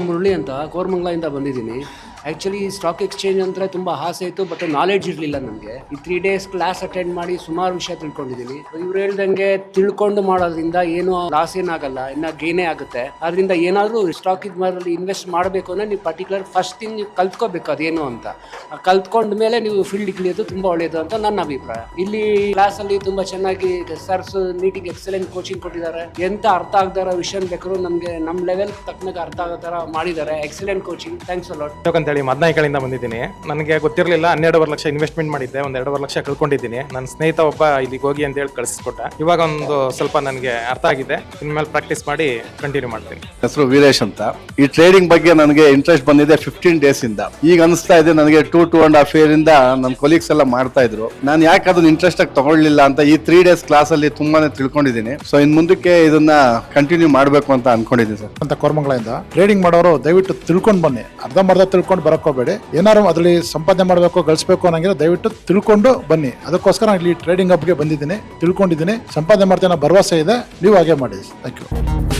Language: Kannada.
ಮುರಳಿ ಅಂತ ಕೋರಮಂಗಲದಿಂದ ಬಂದಿದ್ದೀನಿ. ಆ್ಯಕ್ಚುಲಿ ಸ್ಟಾಕ್ ಎಕ್ಸ್ಚೇಂಜ್ ಅಂದರೆ ತುಂಬ ಆಸೆ ಇತ್ತು, ಬಟ್ ನಾಲೆಡ್ಜ್ ಇರಲಿಲ್ಲ ನನಗೆ. ಈ 3 days ಕ್ಲಾಸ್ ಅಟೆಂಡ್ ಮಾಡಿ ಸುಮಾರು ವಿಷಯ ತಿಳ್ಕೊಂಡಿದ್ದೀನಿ. ಇವ್ರು ಹೇಳ್ದಂಗೆ ತಿಳ್ಕೊಂಡು ಮಾಡೋದ್ರಿಂದ ಏನು ಲಾಸ್ ಏನಾಗಲ್ಲ, ಇನ್ನು ಗೇನೇ ಆಗುತ್ತೆ. ಅದರಿಂದ ಏನಾದರೂ ಸ್ಟಾಕ್ ಇದರಲ್ಲಿ ಇನ್ವೆಸ್ಟ್ ಮಾಡಬೇಕು ಅಂದರೆ ನೀವು ಪರ್ಟಿಕ್ಯುಲರ್ ಫಸ್ಟ್ ಥಿಂಗ್ ನೀವು ಕಲ್ತ್ಕೋಬೇಕು ಅದೇನು ಅಂತ. ಕಲ್ತ್ಕೊಂಡ ಮೇಲೆ ನೀವು ಫೀಲ್ಡ್ ಇಳಿಯೋದು ತುಂಬ ಒಳ್ಳೆಯದು ಅಂತ ನನ್ನ ಅಭಿಪ್ರಾಯ. ಇಲ್ಲಿ ಕ್ಲಾಸಲ್ಲಿ ತುಂಬ ಚೆನ್ನಾಗಿ ಸರ್ಸ್ ನೀಟಿಗೆ ಎಕ್ಸಲೆಂಟ್ ಕೋಚಿಂಗ್ ಕೊಟ್ಟಿದ್ದಾರೆ. ಎಂತ ಅರ್ಥ ಆಗದಾರ ವಿಷಯ ಬೇಕಾದ್ರೂ ನಮಗೆ ನಮ್ಮ ಲೆವೆಲ್ ತಕ್ಕನಾಗ ಅರ್ಥ ಆಗೋ ಥರ ಮಾಡಿದ್ದಾರೆ. Excellent coaching. Thanks a lot. ಅಂತೇಳಿ ಮದ್ನಾಯಿಕಳಿಂದ ಬಂದಿದ್ದೀನಿ. ನನಗೆ ಗೊತ್ತಿರಲಿಲ್ಲ, 12.5 ಲಕ್ಷ ಇನ್ವೆಸ್ಟ್ಮೆಂಟ್ ಮಾಡಿದ್ದೆ, 1.5 ಲಕ್ಷ ಕಳ್ಕೊಂಡಿದ್ದೀನಿ. ನನ್ನ ಸ್ನೇಹಿತ ಒಬ್ಬ ಇಲ್ಲಿಗೆ ಹೋಗಿ ಅಂತ ಹೇಳಿ ಕಳಿಸ್ಕೊಟ್ಟ. ಇವಾಗ ಒಂದು ಸ್ವಲ್ಪ ನನಗೆ ಅರ್ಥ ಆಗಿದೆ. ಇನ್ಮೇಲೆ ಪ್ರಾಕ್ಟೀಸ್ ಮಾಡಿ ಕಂಟಿನ್ಯೂ ಮಾಡ್ತೀನಿ. ಹೆಸರು ವೀರೇಶ್ ಅಂತ. ಈ ಟ್ರೇಡಿಂಗ್ ಬಗ್ಗೆ ನನಗೆ ಇಂಟ್ರೆಸ್ಟ್ ಬಂದಿದೆ 15 days ಇಂದ. ಈಗ ಅನಿಸ್ತಾ ಇದೆ ನನಗೆ 2.5 year ಇಂದ ನನ್ನ ಕೊಲೀಗ್ಸ್ ಎಲ್ಲ ಮಾಡ್ತಾ ಇದ್ರು. ನಾನು ಯಾಕೆ ಅದನ್ನ ಇಂಟ್ರೆಸ್ಟ್ ಆಗಿ ತಗೊಳ್ಳಿಲ್ಲ ಅಂತ ಈ 3 days ಕ್ಲಾಸ್ ಅಲ್ಲಿ ತುಂಬಾನೇ ತಿಳ್ಕೊಂಡಿದ್ದೀನಿ. ಸೊ ಇನ್ ಮುಂದಕ್ಕೆ ಇದನ್ನ ಕಂಟಿನ್ಯೂ ಮಾಡಬೇಕು ಅಂತ ಅನ್ಕೊಂಡಿದ್ದೀನಿ ಸರ್. ಅಂತ ಕೋರಮಂಗಲದಿಂದ ಟ್ರೇಡಿಂಗ್ ಮಾಡೋರು ದಯವಿಟ್ಟು ತಿಳ್ಕೊಂಡು ಬನ್ನಿ. ಅರ್ಧಂಬರ್ಧ ತಿಳ್ಕೊಂಡು ಬರಕೋಬೇಡಿ. ಏನಾದ್ರು ಅದರಲ್ಲಿ ಸಂಪಾದನೆ ಮಾಡಬೇಕು, ಗಳಿಸಬೇಕು ಅನ್ನಂಗಿರೋ ದಯವಿಟ್ಟು ತಿಳ್ಕೊಂಡು ಬನ್ನಿ. ಅದಕ್ಕೋಸ್ಕರ ನಾನು ಇಲ್ಲಿ ಟ್ರೇಡಿಂಗ್ ಹಬ್ಗೆ ಬಂದಿದ್ದೀನಿ, ತಿಳ್ಕೊಂಡಿದ್ದೀನಿ, ಸಂಪಾದನೆ ಮಾಡ್ತೇನೆ ಭರವಸೆ ಇದೆ. ನೀವು ಹಾಗೆ ಮಾಡಿ. Thank you.